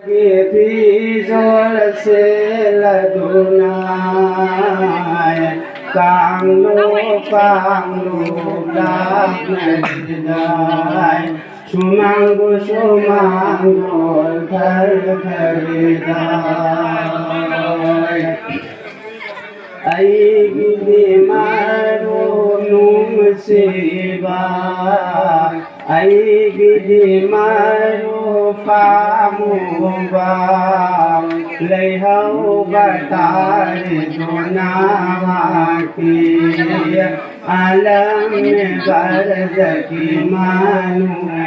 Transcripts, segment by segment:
Phi rồi sẽ là dunai càng lúc đáp này sumang thar thari ai gidi maru num siva ai gidi maru famu ba lei hau batari dunawati alam barzaki manurai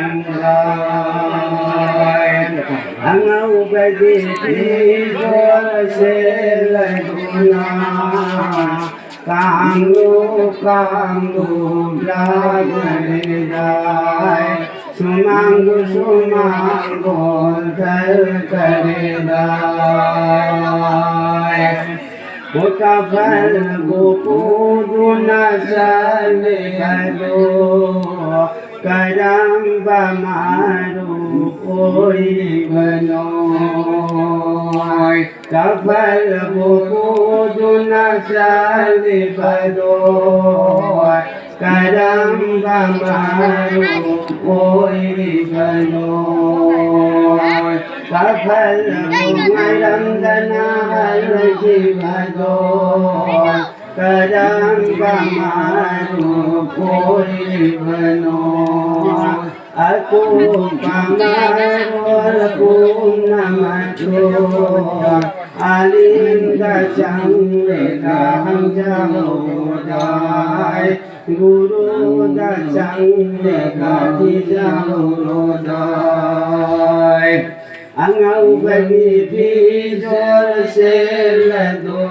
angau badi jor se laduna Kanggu lagari dai Sumanggu thar kari dai Mutafal gupuduna sali hado Kadang bamaru koi banoy Kafal bukuduna sali badoy Kadang bamaru koi banoy Kafal bungalam dana halji badoy Kadang bamaru koi banoy Aku pamarol punamatro alim dacang lekang jauhdai Guru dacang lekati jauhdai Angau bagi pijol seladunai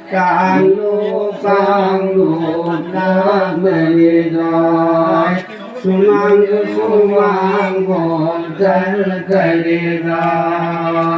Kanglu nak meridai Sumanggu thar kari dai